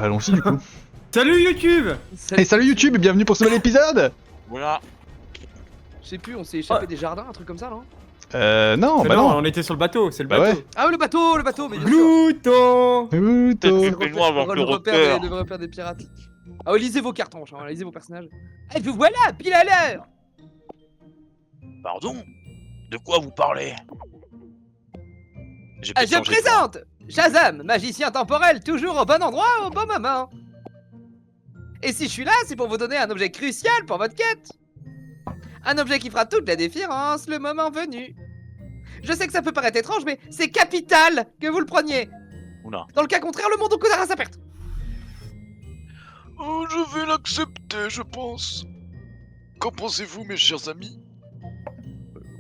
Bah allons-y du coup. Salut YouTube. Et salut YouTube et bienvenue pour ce nouvel épisode. Voilà. Je sais plus, on s'est échappé des jardins, un truc comme ça, non? Non, bah non, non. on était sur le bateau, c'est le Bah bateau. ouais. Ah, le bateau, mais bien sûr. Glouton. Fais-moi avant que Le le repère, repère. le repère des pirates. Ah, lisez vos cartons, lisez vos personnages. Et puis voilà, pile à l'heure. Pardon? De quoi vous parlez? J'ai Ah, peut-être je changé de présente Shazam, magicien temporel, toujours au bon endroit, au bon moment. Et si je suis là, c'est pour vous donner un objet crucial pour votre quête. Un objet qui fera toute la différence le moment venu. Je sais que ça peut paraître étrange, mais c'est capital que vous le preniez. plan. Oula. Dans le cas contraire, le monde causera sa perte. Oh, je vais l'accepter, je pense. Qu'en pensez-vous, mes chers amis?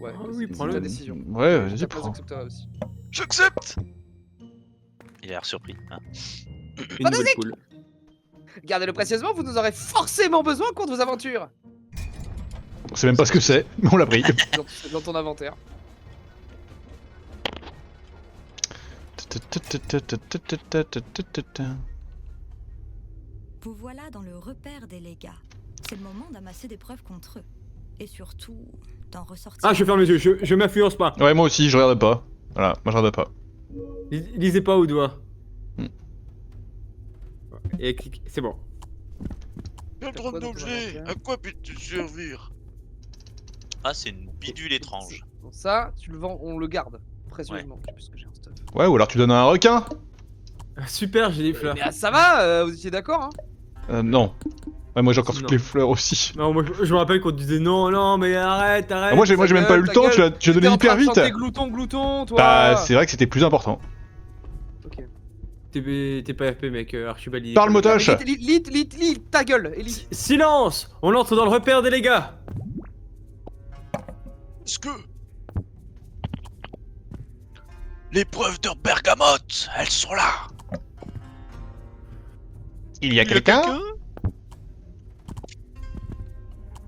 Ouais, Ah oui, c'est prends-le. ta décision. Ouais, vas-y, Ta prends. acceptera aussi. J'accepte. Il a l'air surpris. Hein. Une nouvelle poule. Gardez-le précieusement, vous nous aurez forcément besoin au cours de vos aventures. On sait même pas ce que c'est, mais on l'a pris. Dans ton inventaire. Vous voilà dans le repère des légats. C'est le moment d'amasser des preuves contre eux. Et surtout, d'en ressortir. Ah, je ferme les yeux, je m'influence pas. Ouais, moi aussi, je regarde pas. Voilà, moi je regarde pas. Lisez pas au doigt. Hmm. Et clique, c'est bon. Quel drôle quoi dans ton d'objet? inventaire À quoi peux-tu servir? Ah, c'est une bidule étrange. Bon, ça, tu le vends, on le garde précieusement. Je sais plus ce que j'ai en stock. Ouais, ou alors tu donnes à un requin. Ah, super, j'ai des fleurs. Mais ça va, vous étiez d'accord, hein? Non. Ouais, moi j'ai encore Non. toutes les fleurs aussi. Non, moi je me rappelle qu'on te disait non, non, mais arrête. Ah, moi j'ai même pas eu le ta temps, gueule. tu as donné hyper vite. T'es glouton, toi. Bah, c'est vrai que c'était plus important. Ok. T'es pas RP, mec, Archibald. il est Parle, pas- motoche. Lit, ta gueule, Ellie. Silence. On entre dans le repère des légats. Est-ce que... Les preuves de bergamote, elles sont là. Il y a quelqu'un.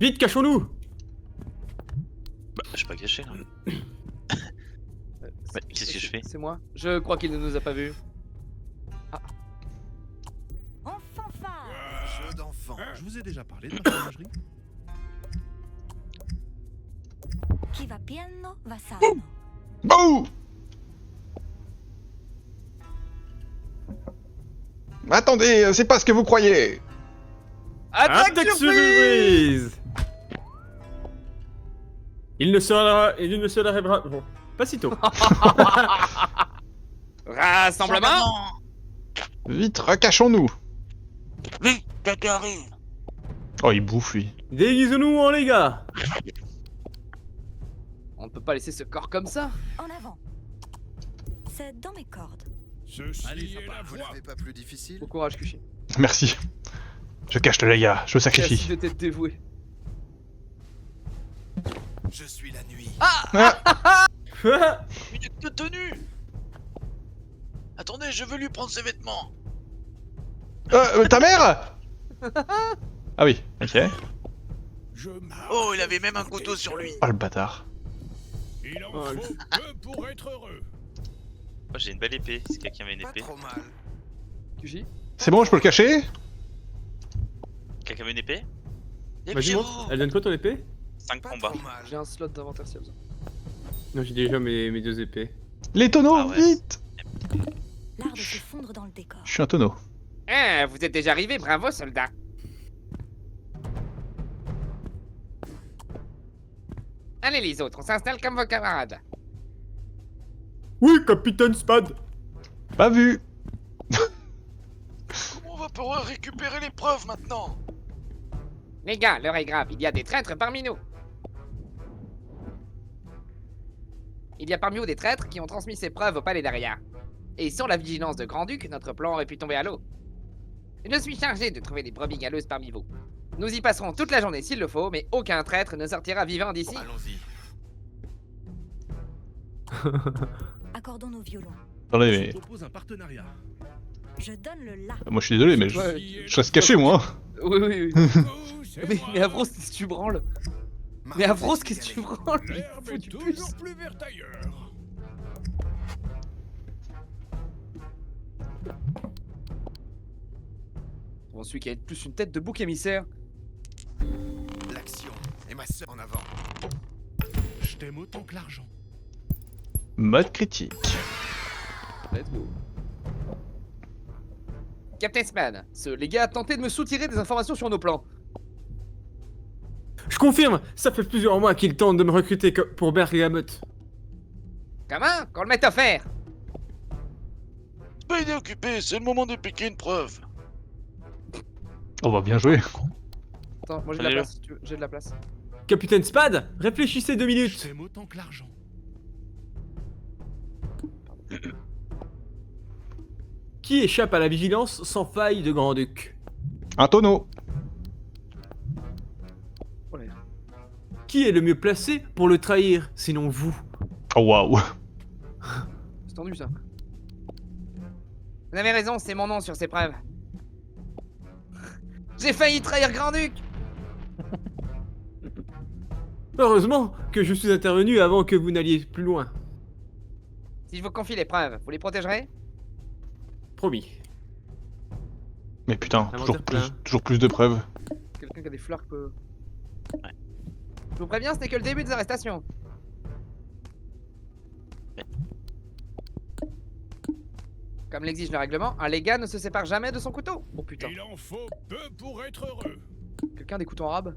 Vite, cachons-nous. Bah, je suis pas caché. Là. Mais qu'est-ce que je fais? C'est moi. Je crois qu'il ne nous a pas vus. On fanfare. Jeu d'enfant. Je vous ai déjà parlé de ma fromagerie. Qui va piano, va sano. Bouh. Attendez, c'est pas ce que vous croyez. Attaque surprise. Il ne se l'arrivera. Bon, pas si tôt. Rassemblement. Vite, recachons-nous. Vite, quelqu'un arrive. Oh, il bouffe lui. Déguisons-nous en légats. On ne peut pas laisser ce corps comme ça. En avant. C'est dans mes cordes. Allez, sympa. Vous l'avez pas plus difficile? Bon courage, Kushi. Merci. Je cache le gars, je me Merci sacrifie. de t'être dévoué. Je suis la nuit. Minute de tenue. Attendez, je veux lui prendre ses vêtements. Ta mère. Ah oui, ok. Oh, il avait même un couteau sur lui. Oh le bâtard. Il en Oh, faut peu pour être heureux. Oh, j'ai une belle épée. Si quelqu'un veut une Pas épée. trop mal. Kushi. C'est bon, je peux le cacher. Quelqu'un veut une épée? Vas-y, montre. Elle donne quoi ton épée? 5 Pas combats. trop mal. J'ai un slot d'inventaire si y a besoin. Non, j'ai déjà mes deux épées. Les tonneaux, Ah ouais. vite. L'art de se fondre dans le décor. Je suis un tonneau. Ah, vous êtes déjà arrivé, bravo, soldat. Allez les autres, on s'installe comme vos camarades. Oui, Capitaine Spad. Pas vu. Comment on va pouvoir récupérer les preuves maintenant? Les gars, l'heure est grave, il y a des traîtres parmi nous. Il y a parmi vous des traîtres qui ont transmis ces preuves au palais d'Aria. Et sans la vigilance de Grand-Duc, notre plan aurait pu tomber à l'eau. Je suis chargé de trouver des brebis galeuses parmi vous. Nous y passerons toute la journée s'il le faut, mais aucun traître ne sortira vivant d'ici. Allons-y. Accordons nos violons. Attendez, Je mais... propose un partenariat. Je donne le la. Moi je suis désolé, mais Ouais. je reste caché moi. Oui, oui, oui. Oh, c'est mais moi. Avros, qu'est-ce que tu branles? Mais Avros, qu'est-ce que tu branles? L'herbe Fou est du toujours puce. plus verte ailleurs. Bon, celui qui a plus une tête de bouc émissaire. L'action et ma sœur en avant. Je t'aime autant que l'argent. Mode critique. Let's go. Captain Spad, ce légat a tenté de me soutirer des informations sur nos plans. Je confirme, ça fait plusieurs mois qu'il tente de me recruter pour Bergamot. Comment? Qu'on le mette à faire? Pas idée occupée, c'est le moment de piquer une preuve. On va bien jouer. Attends, moi j'ai de la Allez, place si tu veux, j'ai de la place. Capitaine Spad, réfléchissez 2 Je minutes. t'aime autant que l'argent. Qui échappe à la vigilance sans faille de Grand-Duc? Un tonneau. Oh là là. Qui est le mieux placé pour le trahir, sinon vous? Oh waouh. C'est tendu ça. Vous avez raison, c'est mon nom sur ces preuves. J'ai failli trahir Grand-Duc! Heureusement que je suis intervenu avant que vous n'alliez plus loin. Si je vous confie les preuves, vous les protégerez? Promis. Mais putain, Inventaire plein. toujours plus de preuves. Quelqu'un qui a des fleurs peut... Ouais. Je vous préviens, ce n'est que le début des arrestations. Ouais. Comme l'exige le règlement, un légat ne se sépare jamais de son couteau. Oh putain. Il en faut peu pour être heureux. Quelqu'un a des couteaux en rab?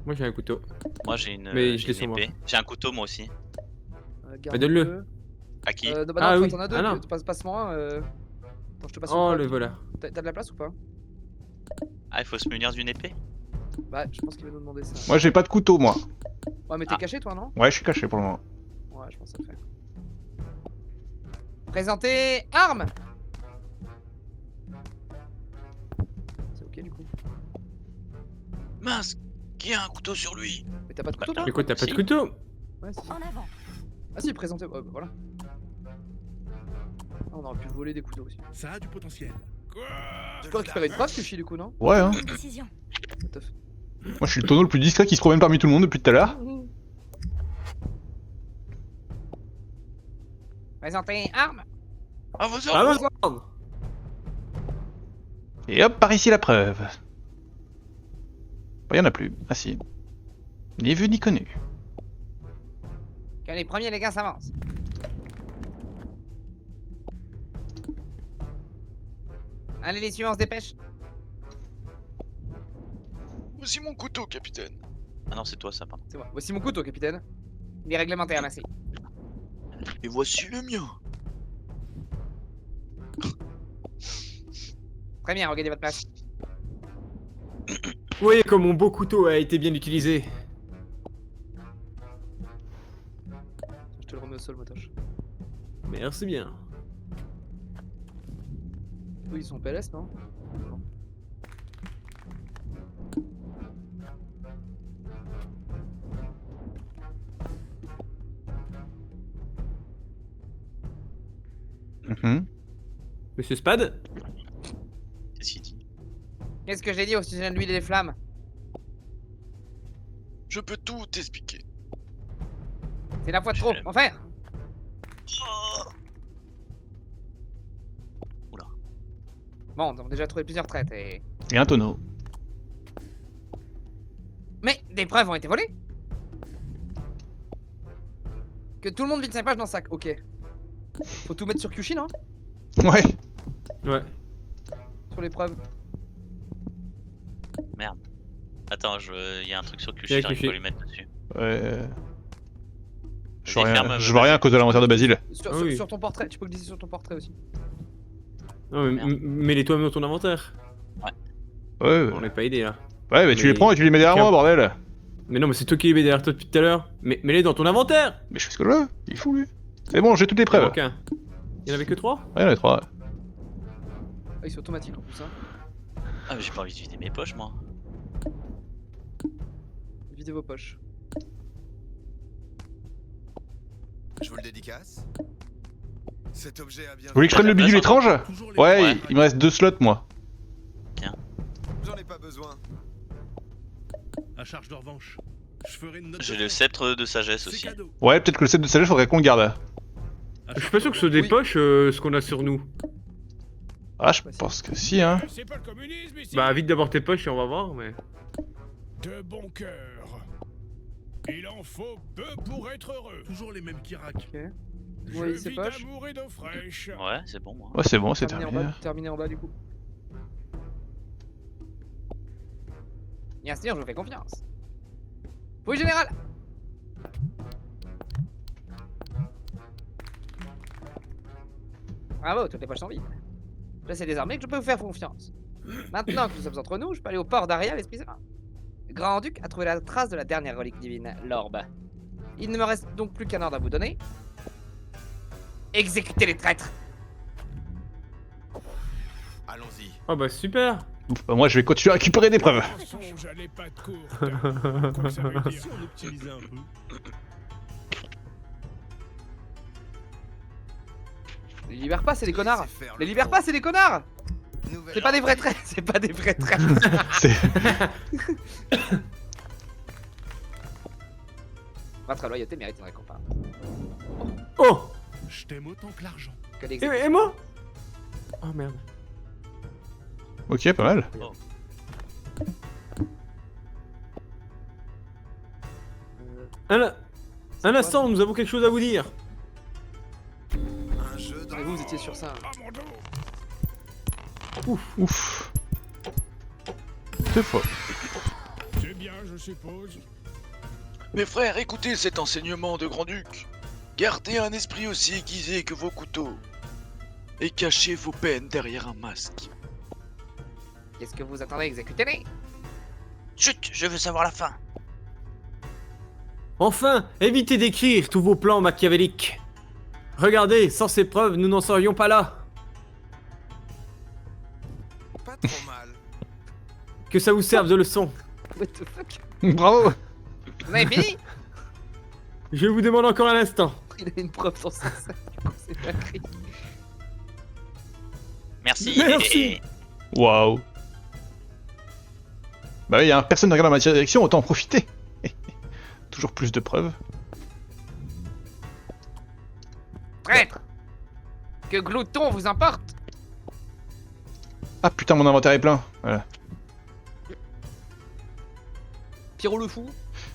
Moi j'ai un couteau. Moi j'ai une, Mais je j'ai l'ai une sur moi. épée. J'ai un couteau moi aussi. Garde donne-le. bleu. À qui Bah non, Ah toi, oui. t'en as deux, Ah non. passe-moi un. Attends, je te passe Oh une le colle. voilà. T'as de la place ou pas? Ah, il faut se munir d'une épée? Bah, je pense qu'il va nous demander ça. Moi j'ai pas de couteau moi. Ouais, mais t'es Ah. caché toi, non? Ouais, je suis caché pour le moment. Ouais, je pense que ça le fait. Présentez armes! C'est ok du coup. Mince, qui a un couteau sur lui? Mais t'as pas de couteau toi? Mais quoi, t'as pas de Si. couteau? Ouais, si. En avant. Ah si, présentez. Ouais, bah voilà. Ah, on aurait pu voler des couteaux aussi. Ça a du potentiel. Quoi? Tu peux récupérer une preuve, Sushi, du coup, non? Ouais, hein. Décision. What the f- Moi je suis le tonneau le plus discret qui se promène parmi tout le monde depuis tout à l'heure. Présentez armes! À vos Ah ordres. vos ordres. Et hop, par ici la preuve. Bah, y en a plus. Ah si. Ni vu ni connu. Que les premiers les gars s'avancent. Allez, les suivants se dépêchent. Voici mon couteau, capitaine. Ah non, c'est toi ça, pardon. C'est moi. Voici mon couteau, capitaine. Il est réglementaire, merci. Et voici le mien. Très bien, regagnez votre place. Vous voyez comme mon beau couteau a été bien utilisé. Je te le remets au sol, Motoche. Merci bien. Oui, ils sont PLS, non? Non. Mhm. Monsieur Spad? Qu'est-ce qu'il dit? Qu'est-ce que j'ai dit au sujet de l'huile et des flammes? Je peux tout expliquer. C'est la fois de trop, Je- enfin! Oula. Bon, on a déjà trouvé plusieurs traites et... Et un tonneau. Mais des preuves ont été volées? Que tout le monde vide ses pages dans le sac, ok. Faut tout mettre sur Kyushin, hein? Ouais. Ouais. Sur les preuves. Merde. Attends, il y a un truc sur le cul, Il y a j'arrive Cuchy. pas à lui mettre dessus. Ouais. Je Vas-y, vois ferme, rien, je vois rien à cause de l'inventaire de Basile. Sur, Ah sur- oui. sur ton portrait, tu peux glisser sur ton portrait aussi. Non, mais Merde. mets-les toi-même dans ton inventaire. Ouais, On n'est pas aidé là. ouais, mais tu Mais- les prends et tu les mets derrière Tiens. moi, bordel. Mais non, mais c'est toi qui les mets derrière toi depuis tout à l'heure. Mais mets-les dans ton inventaire. Mais je fais ce que je veux. Il est fou lui. C'est bon, j'ai toutes les Il en preuves. manque un. Il y en avait que 3? Ouais, il y en a 3. Ah, c'est automatique en plus, hein. Ah, mais j'ai pas envie de vider mes poches, moi. Videz vos poches. Je vous le dédicace. Cet objet a bien. Vous voulez que je prenne le bidule étrange? Toujours les Ouais, Ouais. il me reste 2 slots moi. J'en ai pas besoin. À charge de revanche. Je ferai une note. J'ai de le fond. sceptre de sagesse C'est aussi. cadeau. Ouais, peut-être que le set de sagesse faudrait qu'on le garde. Je suis pas sûr que ce soit des Oui. poches ce qu'on a sur nous. Ah, je pense que si, hein. C'est pas le communisme ici. Bah, vite d'abord tes poches et on va voir, mais. De bon cœur. Il en faut peu pour être heureux. Toujours les mêmes qui raquent. Je Oui, c'est vis poche. d'amour et d'eau fraîche. Ouais, c'est bon, moi. Ouais, c'est bon, c'est Terminé en terminé. bas, terminé en bas du coup. Bien sûr, je vous fais confiance. Oui, général. Bravo, toutes les poches sont vides. Je sais désormais que je peux vous faire confiance. Maintenant que nous sommes entre nous, je peux aller au port d'Aria, l'esprit saint. Le Grand-Duc a trouvé la trace de la dernière relique divine, l'orbe. Il ne me reste donc plus qu'un ordre à vous donner. Exécutez les traîtres. Allons-y. Oh bah super. Ouf, bah, moi, je vais continuer à récupérer des preuves. Mensonge à l'épate courte. Quoi que ça veut dire. Si on optimisait un peu. Les libère pas, c'est des connards. Les libère pas, c'est des connards. C'est pas des vrais traîtres. C'est pas des vrais traîtres. C'est. Votre loyauté mérite une récompense. Oh. Je t'aime autant que l'argent. Que des Et moi? Oh merde. Ok, pas mal. Un instant, nous avons quelque chose à vous dire. Un jeu Et vous étiez sur ça. Ah mon dos. Ouf. 2 fois. C'est bien, je suppose. Mes frères, écoutez cet enseignement de Grand-Duc. Gardez un esprit aussi aiguisé que vos couteaux. Et cachez vos peines derrière un masque. Qu'est-ce que vous attendez? Exécutez-les. Chut, je veux savoir la fin. Enfin, évitez d'écrire tous vos plans machiavéliques. Regardez, sans ces preuves, nous n'en serions pas là. pas trop mal. Que ça vous serve de leçon. What the fuck? Bravo. Vous avez fini? Je vous demande encore un instant. Il a une preuve sur sa scène. C'est pas écrit. Merci. Merci. Waouh. Bah oui, hein, personne ne regarde dans ma direction, autant en profiter. Toujours plus de preuves. Traître! Que Glouton vous emporte! Ah putain, mon inventaire est plein. Voilà. Pierrot le fou?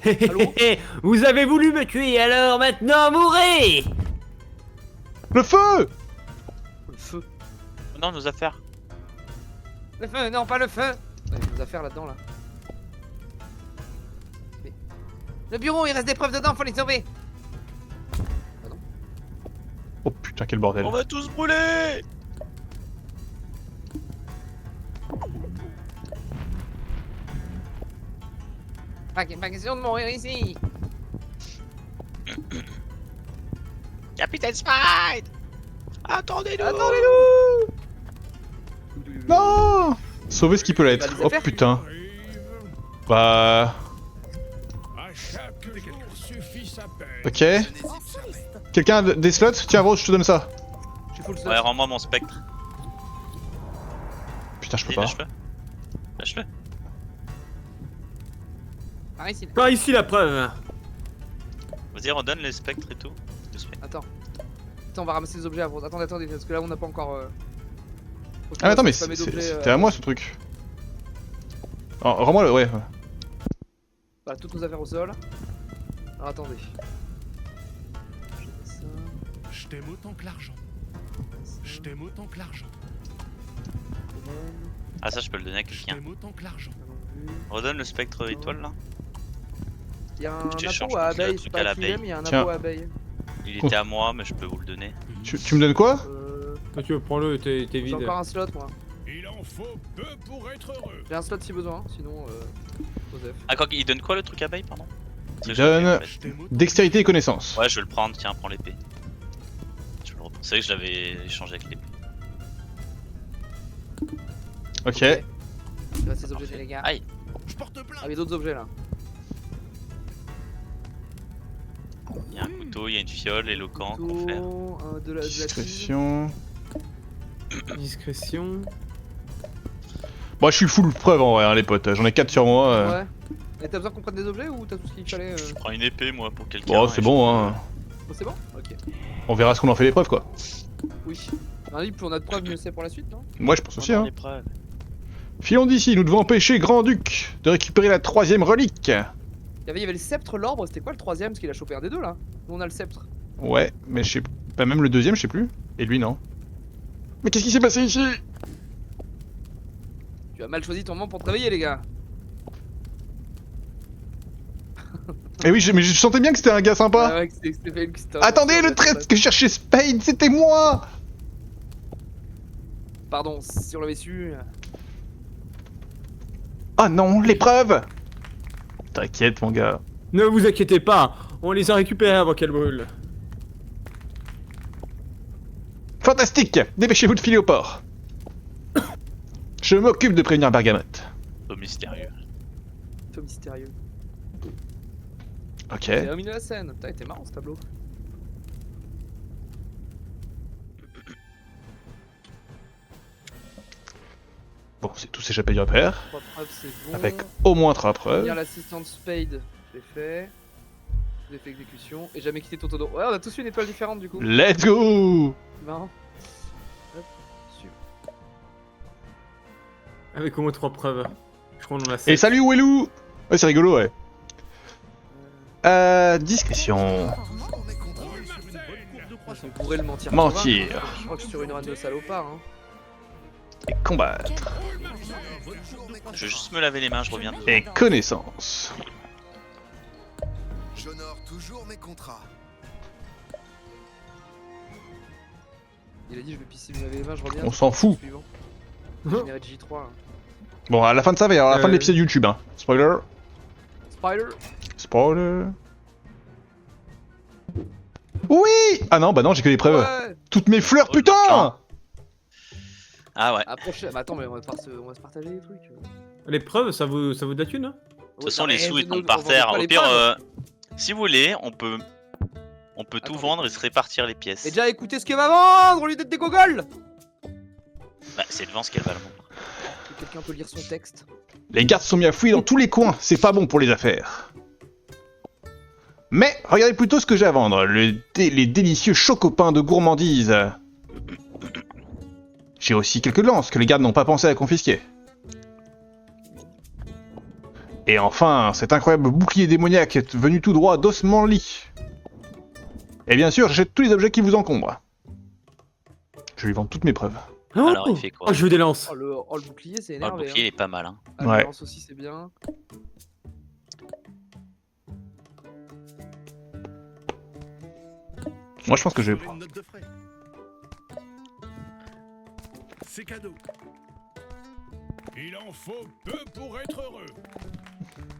Allô? Vous avez voulu me tuer, alors maintenant mourrez! Le feu! Le feu. Non, nos affaires. Le feu, non, pas le feu! Il y a des affaires là-dedans là. Mais... Le bureau, il reste des preuves dedans, faut les sauver! Oh putain, quel bordel. On va tous brûler. Pas question de mourir ici! Capitaine Spide. Attendez-nous. Attendez-nous! Non! Sauver ce qui peut l'être. Bah, les Oh affaires. putain. Arrive. Bah. À chaque jour suffit sa peine. Ok. Je n'hésite jamais. Quelqu'un a des slots? Tiens, Rose, je te donne ça. Je suis full slot. Ouais, rends-moi mon spectre. Putain, je peux Vas-y, pas. lâche-le. Lâche-le. Par ici. Par ici la preuve. Vas-y, redonne les spectres et tout. Attends. Attends, on va ramasser les objets avant. Attendez, parce que là on n'a pas encore. Ah, mais attends, mais spammer d'objets, c'était à moi ce truc. Oh, rends-moi le. Ouais. Voilà, toutes nos affaires au sol. Alors attendez. Je fais ça, Je t'aime autant que l'argent. ça, Je t'aime autant que l'argent. colonne, Ah, ça, je peux le donner à Je quelqu'un. t'aime autant que l'argent. avant vue. Redonne le spectre étoile là. Il y a un Je t'échange appôt à contre le abeille, je truc sais à pas qui l'abeille. l'aime, il y a un Tiens. appôt à abeille. Il était à moi, mais je peux vous le donner. Tu me donnes quoi? Toi, tu veux prends-le, t'es J'ai vide. encore un slot moi. Il en faut peu pour être heureux. J'ai un slot si besoin, sinon Joseph. Ah, quoi, il donne quoi le truc abeille, pardon? Il C'est que je l'ai, donne en fait. Je t'aime autant. dextérité et connaissance. Ouais, je vais le prendre, tiens, prends l'épée. Je vais le reprendre. C'est vrai que je l'avais échangé avec l'épée. Ok. Il reste ces objets Parfait. les gars. Aïe. Je porte plainte. Ah, il y a d'autres objets là. Il y a un couteau, il y a une fiole, éloquent, qu'on fait. Couteau, de la tige. Discrétion. Discrétion. Bon, je suis full preuve en vrai, hein, les potes. J'en ai 4 sur moi. Ouais. Et t'as besoin qu'on prenne des objets ou t'as tout ce qu'il fallait Je prends une épée, moi, pour quelqu'un. Bon, et c'est je bon, prends- hein. Oh, c'est bon? Ok. On verra ce qu'on en fait l'épreuve, quoi. Oui. Oui, plus on a de preuves, mieux c'est pour la suite, non? Moi je pense aussi hein. L'épreuve. Filons d'ici, nous devons empêcher Grand-Duc de récupérer la 3ème relique. Il y avait le sceptre, l'orbre, c'était quoi le 3ème? Parce qu'il a chopé un des deux là. Nous on a le sceptre. Ouais, mais je sais pas, même le 2ème je sais plus. Et lui non. Mais qu'est-ce qui s'est passé ici? Tu as mal choisi ton moment pour travailler, les gars. Eh oui, mais je sentais bien que c'était un gars sympa. Ah ouais, que c'était fait une histoire. Attendez, le traître que je cherchais Spade, c'était moi. Pardon, si on l'avait su. Oh non, l'épreuve. T'inquiète mon gars. Ne vous inquiétez pas, on les a récupérés avant qu'elles brûlent. Fantastique. Dépêchez-vous de filer au port. Je m'occupe de prévenir Bergamote. Au mystérieux. Tout mystérieux. Ok. C'est terminé la scène. Putain, il était marrant ce tableau. Bon, c'est tous échappé du repère. 3 preuves, c'est bon. Avec au moins 3 preuves. Lire l'assistante Spade, je l'ai fait. J'ai fait exécution. Et jamais quitté Totodo. Ouais, on a tous eu une étoile différente du coup. Let's go. Marrant. Hop, suivre. Avec au moins 3 preuves. Je crois qu'on en a 7. Et salut Wellou. Ouais, c'est rigolo, ouais. Discrétion. On pourrait le mentir. Mentir. convaincre. Je crois que je suis sur une run de salopard. Hein. Et combattre. Je vais juste me laver les mains, je reviens. Et connaissance. J'honore toujours mes contrats. Il a dit je vais pisser me laver les mains, je reviens. On s'en fout. Suivant. Généré de J3. Hein. Bon, à la fin de ça, va y avoir la fin de l'épisode YouTube, hein. Spoiler. Spider. Spoiler. Oui. Ah non, bah non, j'ai que les preuves. Ouais. Toutes mes fleurs, Oh, putain. Ah ouais. Après, bah attends, mais on va se partager les trucs. Les preuves, ça vaut de la thune, hein? De toute façon, les sous ils tombent par terre. Au pire, si vous voulez, on peut tout vendre et se répartir les pièces. Et déjà écoutez ce qu'elle va vendre au lieu d'être des gogoles. Bah, c'est devant ce qu'elle va le vendre. Est-ce que quelqu'un peut lire son texte? Les gardes sont mis à fouiller dans tous les coins, c'est pas bon pour les affaires. Mais regardez plutôt ce que j'ai à vendre, les délicieux chocopins de gourmandise. J'ai aussi quelques lances que les gardes n'ont pas pensé à confisquer. Et enfin, cet incroyable bouclier démoniaque venu tout droit d'Osmanli. Et bien sûr, j'achète tous les objets qui vous encombrent. Je lui vends toutes mes preuves. Oh, Alors, il fait quoi? Oh, je veux des lances. Oh le bouclier, c'est Oh, le énervé. bouclier il est pas mal. Hein. Ah, Ouais. le lance aussi, c'est bien. Moi, je pense que je vais ferai prendre. une note de frais. C'est cadeau. Il en faut peu pour être heureux.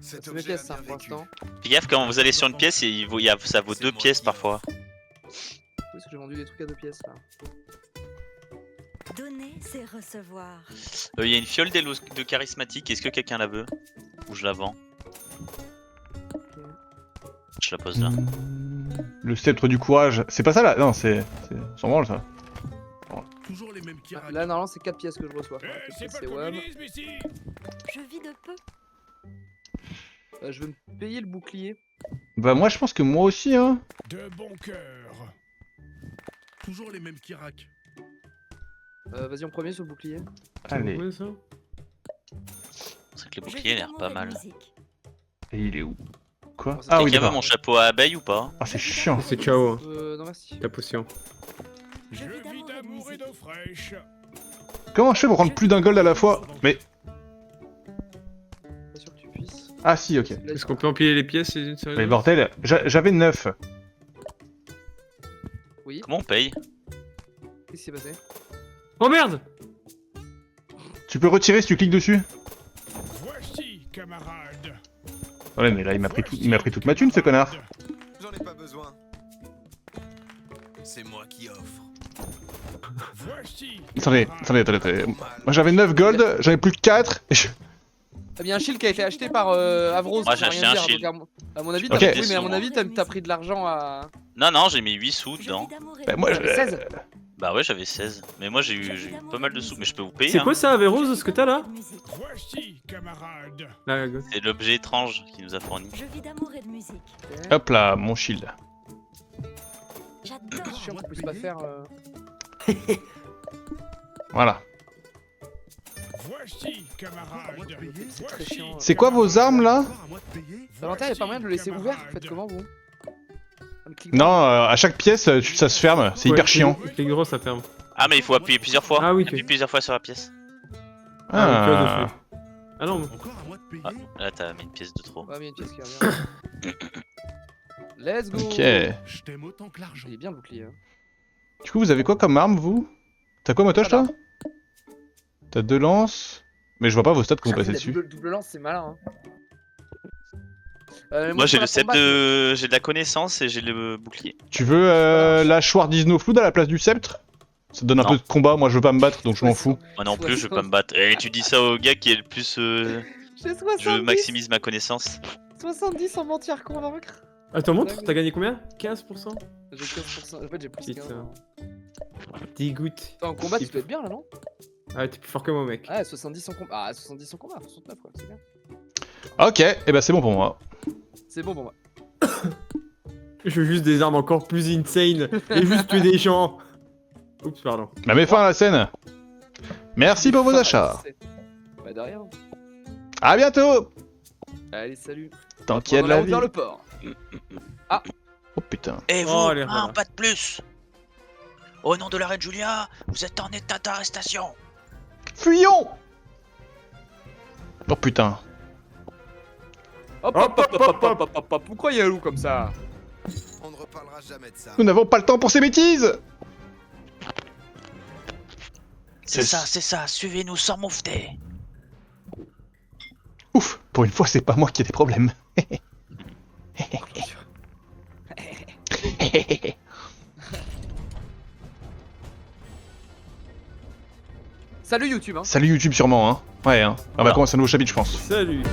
Cet C'est mes objet pièces, a ça, bien pour vécu. l'instant. Fais gaffe quand vous allez sur une pièce, ça vaut C'est 2 moi pièces qui parfois. offre. Où est-ce que j'ai vendu des trucs à 2 pièces là? Donner, c'est recevoir. Il y a une fiole de charismatique, est-ce que quelqu'un la veut? Ou je la vends? Je la pose là. Le sceptre du courage, c'est pas ça là? Non, c'est sans branle ça. Toujours les mêmes qui Ah, raquent. là, normalement, c'est 4 pièces que je reçois. Eh, c'est pas C'est le WAM. communisme ici. Je vis de peu. Je veux me payer le bouclier. Bah moi, je pense que moi aussi, hein. De bon cœur. Toujours les mêmes qui raquent. Vas-y en premier sur le bouclier. Allez. Ouais, ça. C'est que le Je bouclier a vis l'air d'amour pas et de mal. musique. Et il est où? Quoi? Bon, ça, Ah c'est oui, Quelqu'un veut d'accord. mon chapeau à abeille ou pas? Ah, c'est chiant. C'est ciao, Non merci. la potion. Je vis d'amour et d'eau fraîche. Comment je fais pour prendre plus d'un gold à la fois? Mais... Pas sûr que tu puisses. Ah si, ok. Est-ce qu'on peut empiler les pièces les unes sur les Mais autres? bordel, j'avais 9. Oui. Comment on paye? Qu'est-ce qui s'est passé? Oh merde! Tu peux retirer si tu cliques dessus? Voici, camarade. Ouais, mais là, il m'a pris toute ma thune, ce connard. J'en ai pas besoin. C'est moi qui offre. Voici. Attendez. Moi j'avais 9 gold, j'en ai plus que 4. Ah bien un shield qui a été acheté par Avros. Moi, ça veut j'ai rien acheté un dire, shield. donc, à mon avis, Ok. t'as oui, mais à mon avis, t'as pris de l'argent à. Non, j'ai mis 8 sous Je dedans. vis d'amour et Bah de moi, musique. je... 16. Bah ouais, j'avais 16. Mais moi j'ai eu pas mal de sous, mais je peux vous payer. C'est Hein. quoi ça, Averrose, ce que t'as là? Voici, camarade. Là, go. C'est l'objet étrange qu'il nous a fourni. Je vis d'amour et de musique. Hop là, mon shield. J'adore. C'est chiant qu'on puisse pas faire. Voilà. Voici, camarade. C'est très chiant. C'est quoi vos armes là? Valentin, y'a pas moyen de le laisser ouvert? Faites comment vous? Non, à chaque pièce, ça se ferme. C'est hyper chiant. Les gros, ça ferme. Ah, mais il faut appuyer plusieurs fois. Ah oui, Appuyer plusieurs fois sur la pièce. Ah. Ah non, Encore à moi de payer. Ah, là, t'as mis une pièce de trop. Ouais, mais une pièce qui revient. Let's go! Ok. Je t'aime autant que l'argent. Il est bien le bouclier. Hein. Du coup, vous avez quoi comme arme, vous? T'as quoi, Motoche, toi? Voilà. T'as 2 lances. Mais je vois pas vos stats que vous J'avoue, passez la dessus. double lance, c'est malin. Hein. Moi, j'ai je le prends set la de. J'ai de la connaissance et j'ai le bouclier. Tu veux la Schwardisno Flood à la place du sceptre? Ça te donne un Non. peu de combat, moi je veux pas me battre donc je m'en fous. Moi non plus, je veux pas me battre. Et tu dis ça au gars qui est le plus. J'ai 70, Je maximise ma connaissance. 70 en mentir convaincre. Attends, montre, t'as gagné combien? 15%? J'ai 15%. En fait, j'ai plus 15. Putain. Dégoûte. En combat, tu peux être bien là, non? Ah, t'es plus fort que moi, mec. Ouais, 70 en combat. Ah, 70 en combat, 69 quoi, c'est bien. Ok, et bah c'est bon pour moi. C'est bon pour moi. Je veux juste des armes encore plus insane et juste tuer des gens. Oups, pardon. Bah mets fin à la scène. Merci pour vos achats. Bah, de rien. À bientôt. Allez, salut. Tant qu'il y a de On va la route vie. vers le port. Oh putain. Et vous, Oh, les un relats. pas de plus. Au nom de la reine Julia, vous êtes en état d'arrestation. Fuyons. Oh putain. Hop, hop, hop, hop, hop, hop, hop, hop. Pourquoi il y a un loup comme ça? On ne reparlera jamais de ça. Nous n'avons pas le temps pour ces bêtises. C'est ça, suivez-nous sans moufter. Ouf, pour une fois c'est pas moi qui ai des problèmes. Salut YouTube, hein. Salut YouTube sûrement hein. Ouais hein. On va Voilà. commencer un nouveau chapitre je pense. Salut.